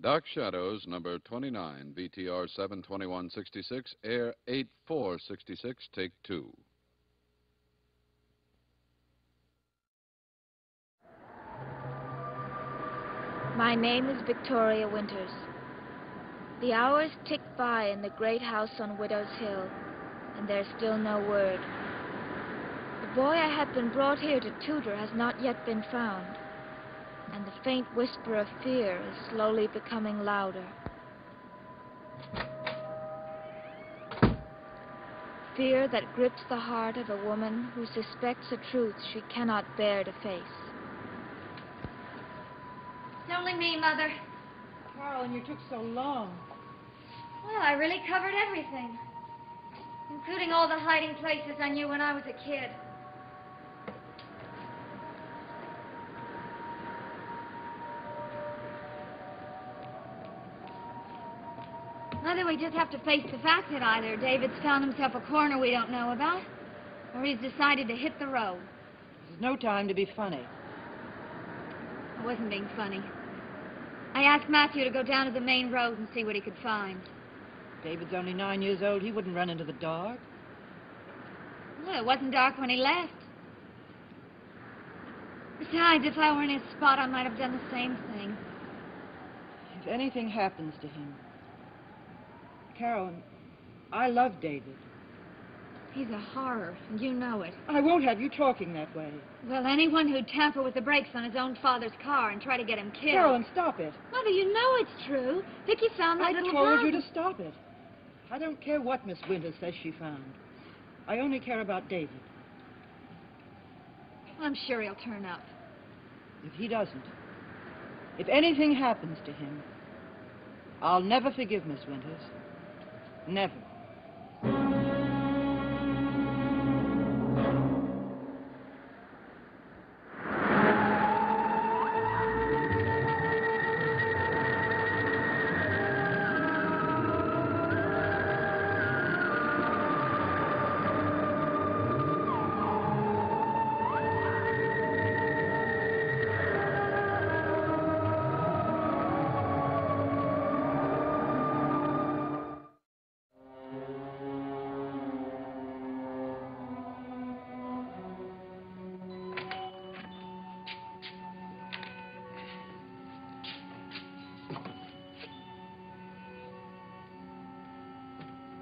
Dark Shadows, number 29, VTR 72166, air 8466, take 2. My name is Victoria Winters. The hours tick by in the great house on Widow's Hill, and there's still no word. The boy I had been brought here to tutor has not yet been found, and the faint whisper of fear is slowly becoming louder. Fear that grips the heart of a woman who suspects a truth she cannot bear to face. It's only me, Mother. Carolyn, you took so long. Well, I really covered everything, including all the hiding places I knew when I was a kid. Mother, we just have to face the fact that either David's found himself a corner we don't know about, or he's decided to hit the road. There's no time to be funny. I wasn't being funny. I asked Matthew to go down to the main road and see what he could find. David's only 9 years old. He wouldn't run into the dark. Well, it wasn't dark when he left. Besides, if I were in his spot, I might have done the same thing. If anything happens to him... Carolyn, I love David. He's a horror, and you know it. I won't have you talking that way. Well, anyone who'd tamper with the brakes on his own father's car and try to get him killed... Carolyn, stop it. Mother, you know it's true. Vicky found that little I told gun. you to stop it. I don't care what Miss Winters says she found. I only care about David. I'm sure he'll turn up. If he doesn't, if anything happens to him, I'll never forgive Miss Winters. Never.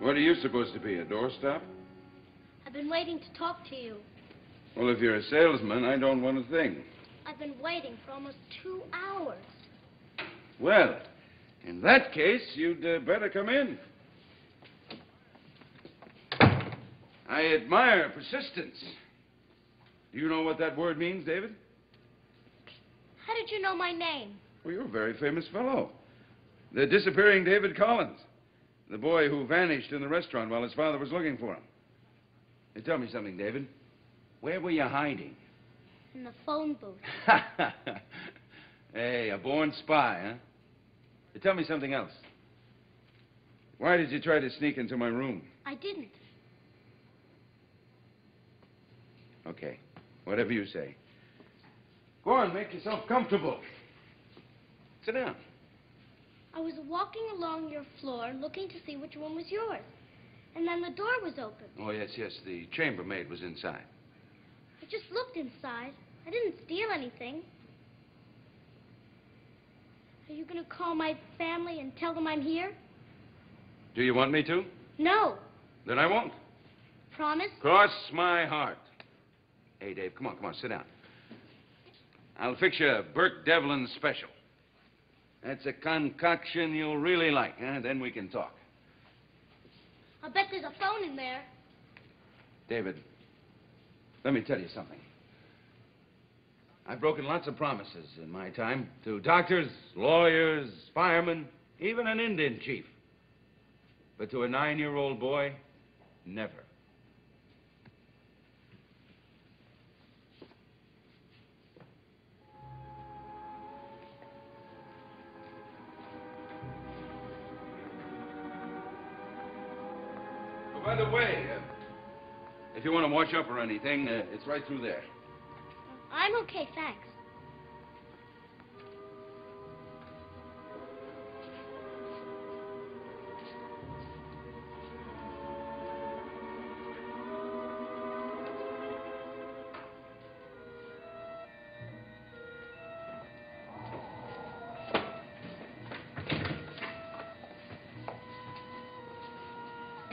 What are you supposed to be, a doorstop? I've been waiting to talk to you. Well, if you're a salesman, I don't want a thing. I've been waiting for almost 2 hours. Well, in that case, you'd better come in. I admire persistence. Do you know what that word means, David? How did you know my name? Well, you're a very famous fellow. The disappearing David Collins. The boy who vanished in the restaurant while his father was looking for him. Hey, tell me something, David. Where were you hiding? In the phone booth. Hey, a born spy, huh? Hey, tell me something else. Why did you try to sneak into my room? I didn't. Okay, whatever you say. Go on, make yourself comfortable. Sit down. I was walking along your floor looking to see which one was yours. And then the door was open. Oh, yes, the chambermaid was inside. I just looked inside. I didn't steal anything. Are you going to call my family and tell them I'm here? Do you want me to? No. Then I won't. Promise? Cross my heart. Hey, Dave, come on, sit down. I'll fix you a Burke Devlin special. That's a concoction you'll really like, huh? Then we can talk. I'll bet there's a phone in there. David, let me tell you something. I've broken lots of promises in my time to doctors, lawyers, firemen, even an Indian chief. But to a 9-year-old boy, never. By the way, if you want to wash up or anything, it's right through there. I'm okay, thanks.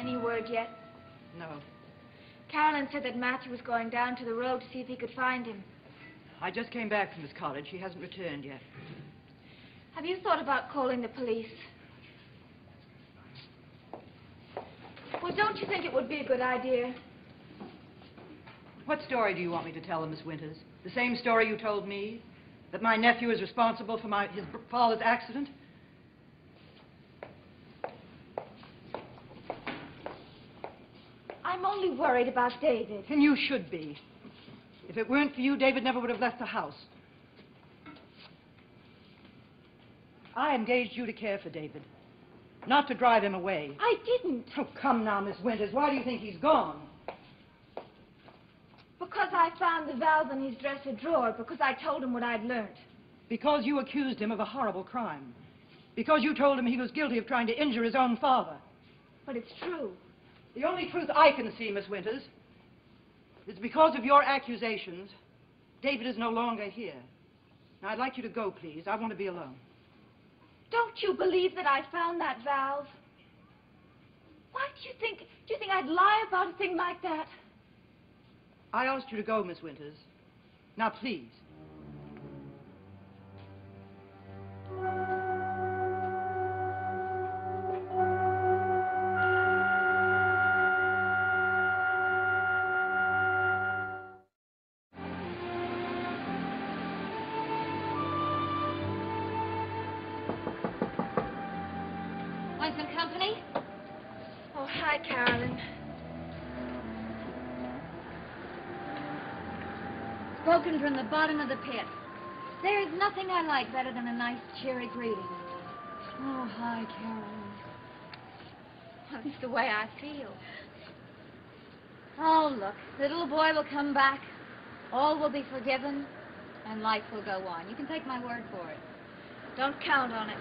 Any word yet? No. Carolyn said that Matthew was going down to the road to see if he could find him. I just came back from his college. He hasn't returned yet. Have you thought about calling the police? Well, don't you think it would be a good idea? What story do you want me to tell them, Miss Winters? The same story you told me? That my nephew is responsible for his father's accident? I'm only worried about David. And you should be. If it weren't for you, David never would have left the house. I engaged you to care for David, not to drive him away. I didn't. Oh, come now, Miss Winters. Why do you think he's gone? Because I found the valve in his dresser drawer, because I told him what I'd learned. Because you accused him of a horrible crime. Because you told him he was guilty of trying to injure his own father. But it's true. The only truth I can see, Miss Winters, is because of your accusations, David is no longer here. Now, I'd like you to go, please. I want to be alone. Don't you believe that I found that valve? Why do you think I'd lie about a thing like that? I asked you to go, Miss Winters. Now, please. Want some company? Oh, hi, Carolyn. Spoken from the bottom of the pit. There is nothing I like better than a nice, cheery greeting. Oh, hi, Carolyn. That's the way I feel. Oh, look, the little boy will come back. All will be forgiven, and life will go on. You can take my word for it. Don't count on it.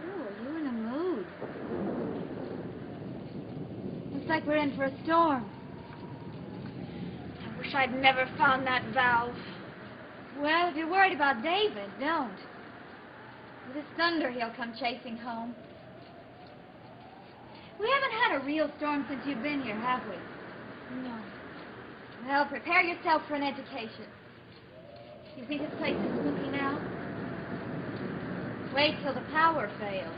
Ooh, are you in a mood? Looks like we're in for a storm. I wish I'd never found that valve. Well, if you're worried about David, don't. With this thunder, he'll come chasing home. We haven't had a real storm since you've been here, have we? No. Well, prepare yourself for an education. You think this place is spooky now? Wait till the power fails.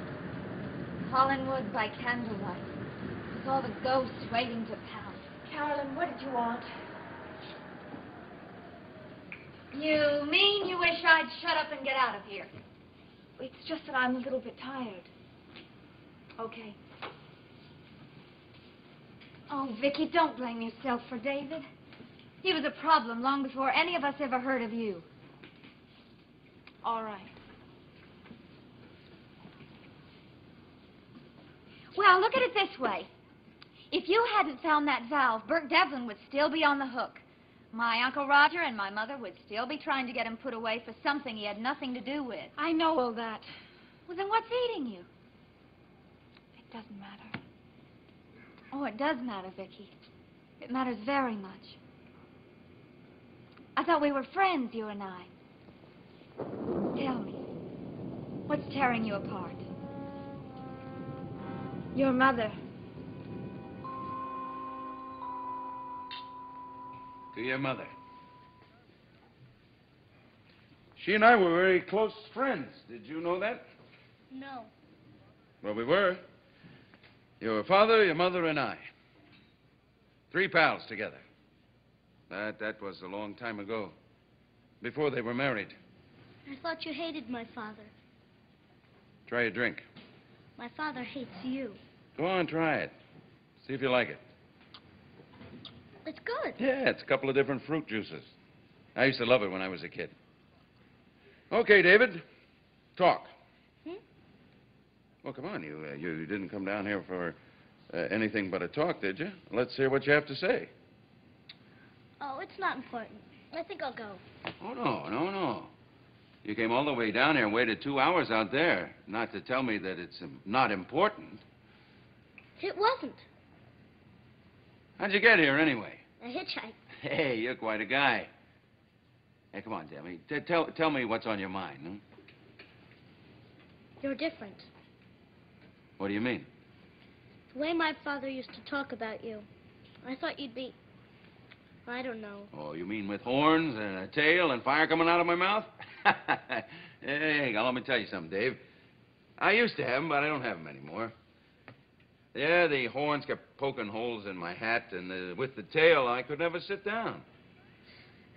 Hollinwood by candlelight. With all the ghosts waiting to pounce. Carolyn, what did you want? You mean you wish I'd shut up and get out of here? It's just that I'm a little bit tired. Okay. Oh, Vicky, don't blame yourself for David. He was a problem long before any of us ever heard of you. All right. Well, look at it this way. If you hadn't found that valve, Bert Devlin would still be on the hook. My Uncle Roger and my mother would still be trying to get him put away for something he had nothing to do with. I know all that. Well, then what's eating you? It doesn't matter. Oh, it does matter, Vicky. It matters very much. I thought we were friends, you and I. Tell me, what's tearing you apart? Your mother. To your mother. She and I were very close friends. Did you know that? No. Well, we were. Your father, your mother, and I. 3 pals together. That was a long time ago. Before they were married. I thought you hated my father. Try a drink. My father hates you. Go on, try it. See if you like it. It's good. Yeah, it's a couple of different fruit juices. I used to love it when I was a kid. Okay, David. Talk. Well, come on. You didn't come down here for anything but a talk, did you? Let's hear what you have to say. Oh, it's not important. I think I'll go. Oh, no. You came all the way down here and waited 2 hours out there. Not to tell me that it's not important. It wasn't. How'd you get here, anyway? A hitchhike. Hey, you're quite a guy. Hey, come on, Tammy. Tell me what's on your mind, huh? You're different. What do you mean? The way my father used to talk about you. I thought you'd be... I don't know. Oh, you mean with horns and a tail and fire coming out of my mouth? Hey, let me tell you something, Dave. I used to have them, but I don't have them anymore. Yeah, the horns kept poking holes in my hat, and with the tail, I could never sit down.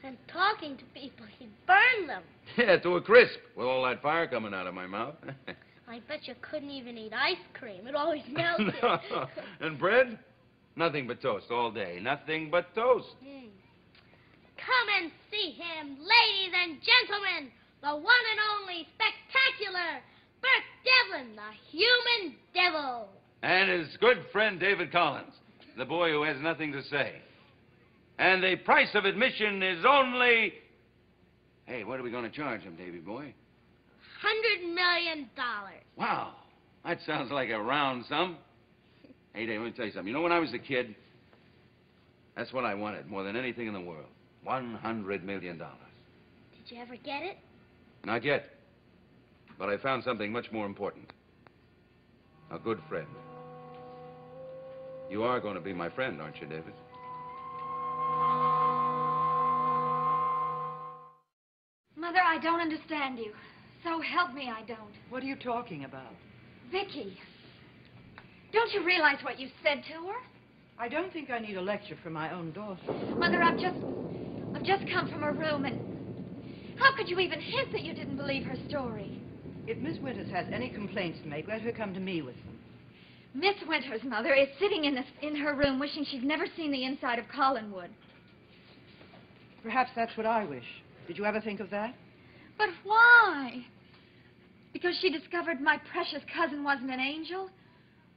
And talking to people, he'd burn them. Yeah, to a crisp, with all that fire coming out of my mouth. I bet you couldn't even eat ice cream. It always melted. No. And bread? Nothing but toast all day. Nothing but toast. Come and see him, ladies and gentlemen. The one and only spectacular Bert Devlin, the human devil. And his good friend David Collins, the boy who has nothing to say. And the price of admission is only... Hey, what are we going to charge him, Davy boy? $100 million. Wow, that sounds like a round sum. Hey, Dave, let me tell you something. You know, when I was a kid, that's what I wanted more than anything in the world. $100 million. Did you ever get it? Not yet. But I found something much more important. A good friend. You are going to be my friend, aren't you, David? Mother, I don't understand you. So help me, I don't. What are you talking about? Vicky, don't you realize what you said to her? I don't think I need a lecture from my own daughter. Mother, I've just come from her room, and how could you even hint that you didn't believe her story? If Miss Winters has any complaints to make, let her come to me with them. Miss Winters, Mother, is sitting in her room wishing she'd never seen the inside of Collinwood. Perhaps that's what I wish. Did you ever think of that? But why? Because she discovered my precious cousin wasn't an angel?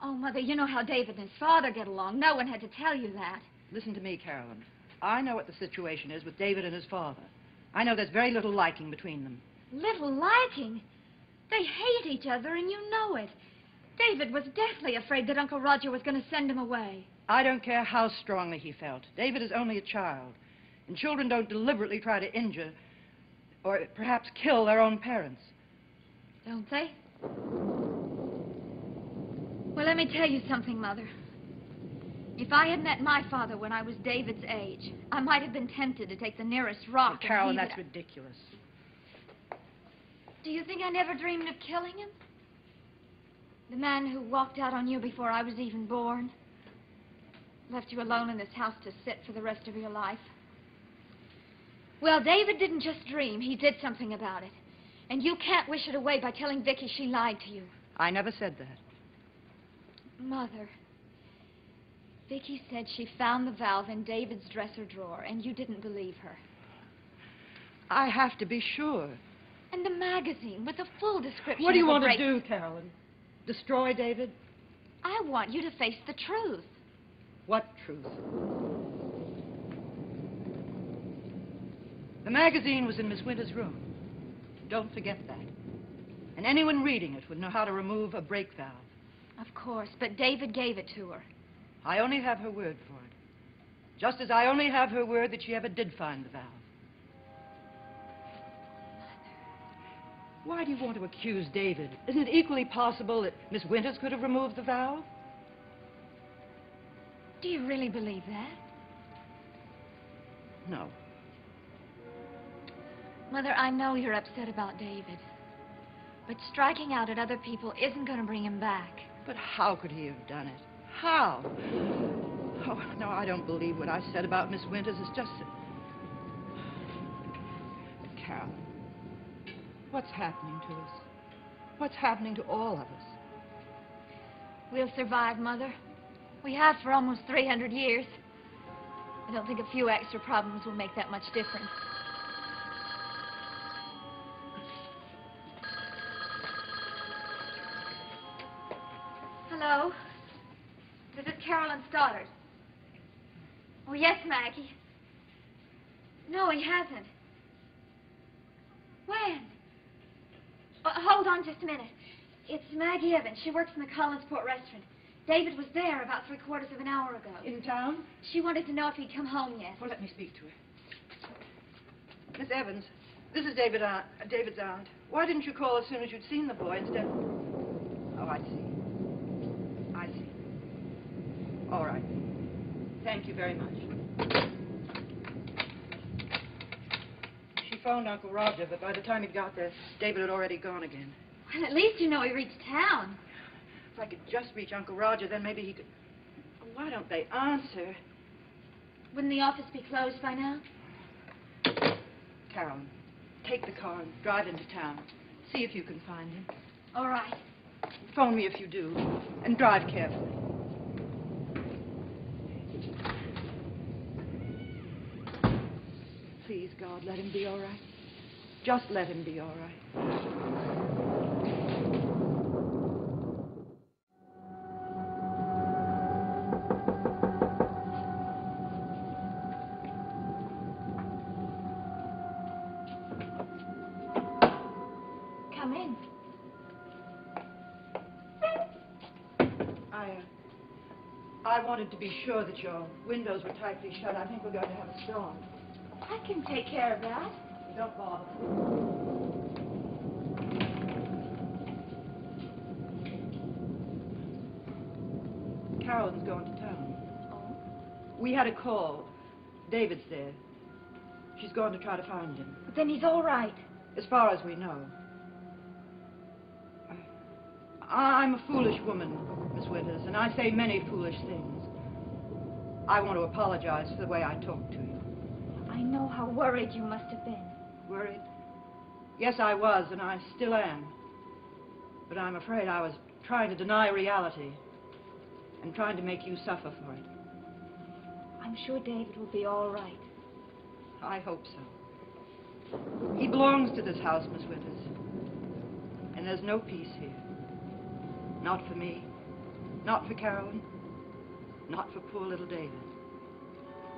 Oh, Mother, you know how David and his father get along. No one had to tell you that. Listen to me, Carolyn. I know what the situation is with David and his father. I know there's very little liking between them. Little liking? They hate each other, and you know it. David was deathly afraid that Uncle Roger was going to send him away. I don't care how strongly he felt. David is only a child, and children don't deliberately try to injure or perhaps kill their own parents. Don't they? Well, let me tell you something, Mother. If I had met my father when I was David's age, I might have been tempted to take the nearest rock. Oh, Carolyn, that's ridiculous. Do you think I never dreamed of killing him? The man who walked out on you before I was even born. Left you alone in this house to sit for the rest of your life. Well, David didn't just dream. He did something about it. And you can't wish it away by telling Vicky she lied to you. I never said that. Mother, Vicky said she found the valve in David's dresser drawer, and you didn't believe her. I have to be sure. And the magazine with a full description. What do you want to do, Carolyn? Destroy David? I want you to face the truth. What truth? The magazine was in Miss Winters' room. Don't forget that. And anyone reading it would know how to remove a brake valve. Of course, but David gave it to her. I only have her word for it. Just as I only have her word that she ever did find the valve. Why do you want to accuse David? Isn't it equally possible that Miss Winters could have removed the valve? Do you really believe that? No. Mother, I know you're upset about David. But striking out at other people isn't going to bring him back. But how could he have done it? How? Oh, no, I don't believe what I said about Miss Winters. It's just that... Carolyn, what's happening to us? What's happening to all of us? We'll survive, Mother. We have for almost 300 years. I don't think a few extra problems will make that much difference. Hello? This is Carolyn Stoddard. Oh, yes, Maggie. No, he hasn't. When? Hold on just a minute. It's Maggie Evans. She works in the Collinsport restaurant. David was there about 3/4 of an hour ago. In town? She wanted to know if he'd come home yet. Well, let me speak to her. Miss Evans, this is David's aunt. Why didn't you call as soon as you'd seen the boy instead? Oh, I see. I see. All right. Thank you very much. She phoned Uncle Roger, but by the time he got there, David had already gone again. Well, at least you know he reached town. If I could just reach Uncle Roger, then maybe he could... Oh, why don't they answer? Wouldn't the office be closed by now? Carolyn, take the car and drive into town. See if you can find him. All right. Phone me if you do. And drive carefully. Please, God, let him be all right. Just let him be all right. Come in. I wanted to be sure that your windows were tightly shut. I think we're going to have a storm. I can take care of that. Don't bother. Carolyn's going to town. Oh? We had a call. David's there. She's going to try to find him. But then he's all right. As far as we know. I'm a foolish woman, Miss Winters, and I say many foolish things. I want to apologize for the way I talked to you. I know how worried you must have been. Worried? Yes, I was, and I still am. But I'm afraid I was trying to deny reality and trying to make you suffer for it. I'm sure David will be all right. I hope so. He belongs to this house, Miss Winters. And there's no peace here. Not for me, not for Carolyn, not for poor little David.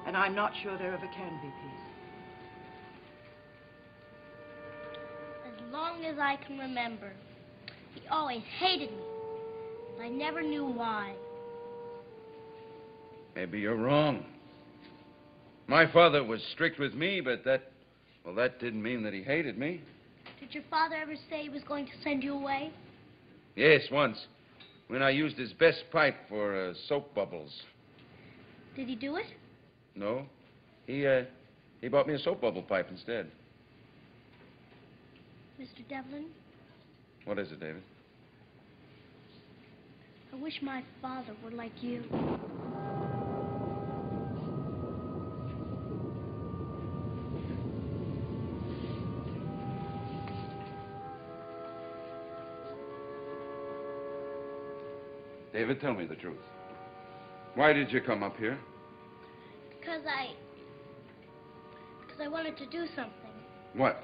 And I'm not sure there ever can be peace. As long as I can remember, he always hated me. But I never knew why. Maybe you're wrong. My father was strict with me, but that didn't mean that he hated me. Did your father ever say he was going to send you away? Yes, once. When I used his best pipe for soap bubbles. Did he do it? No. He bought me a soap bubble pipe instead. Mr. Devlin, What is it, David? I wish my father were like you. David, tell me the truth. Why did you come up here? Because I wanted to do something. What?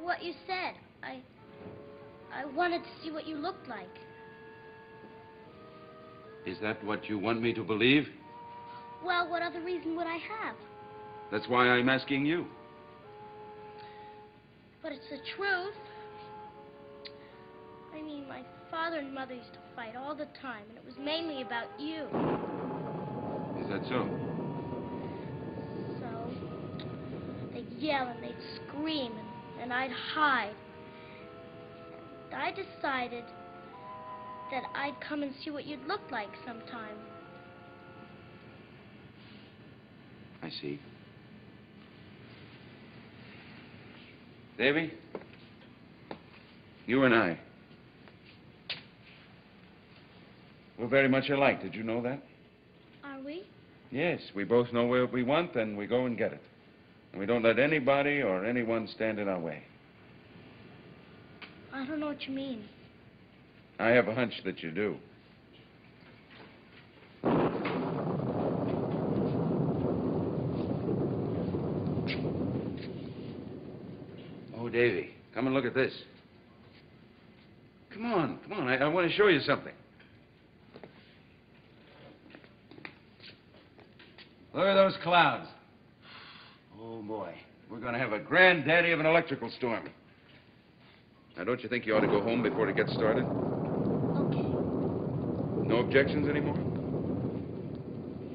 What you said. I wanted to see what you looked like. Is that what you want me to believe? Well, what other reason would I have? That's why I'm asking you. But it's the truth. I mean, my father and mother used to fight all the time, and it was mainly about you. Is that so? So, they'd yell and they'd scream, and I'd hide. And I decided that I'd come and see what you'd look like sometime. I see. Davy, you and I, we're very much alike. Did you know that? Are we? Yes, we both know what we want, and we go and get it. And we don't let anybody or anyone stand in our way. I don't know what you mean. I have a hunch that you do. Oh, Davy, come and look at this. Come on. I want to show you something. Look at those clouds. Oh, boy. We're going to have a granddaddy of an electrical storm. Now, don't you think you ought to go home before it gets started? Okay. No objections anymore?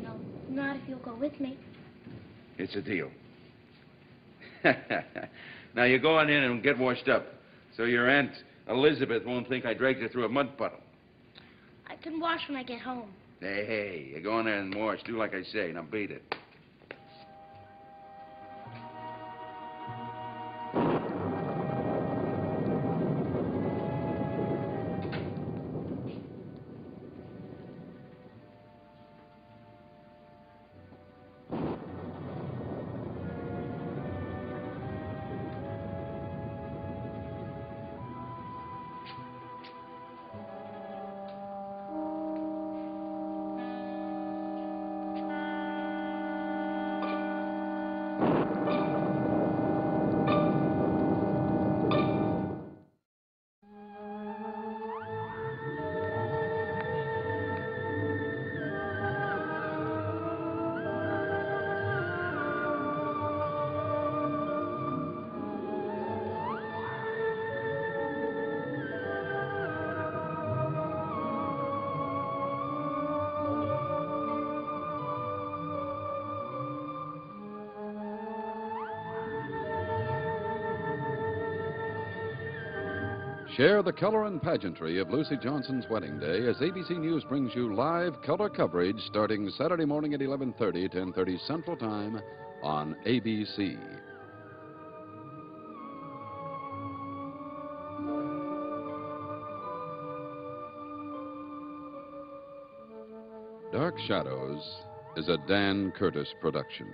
No, not if you'll go with me. It's a deal. Now, you go on in and get washed up so your Aunt Elizabeth won't think I dragged you through a mud puddle. I can wash when I get home. Hey, you go in there and wash. Do like I say. Now beat it. Share the color and pageantry of Lucy Johnson's wedding day as ABC News brings you live color coverage starting Saturday morning at 11:30, 10:30 Central Time on ABC. Dark Shadows is a Dan Curtis production.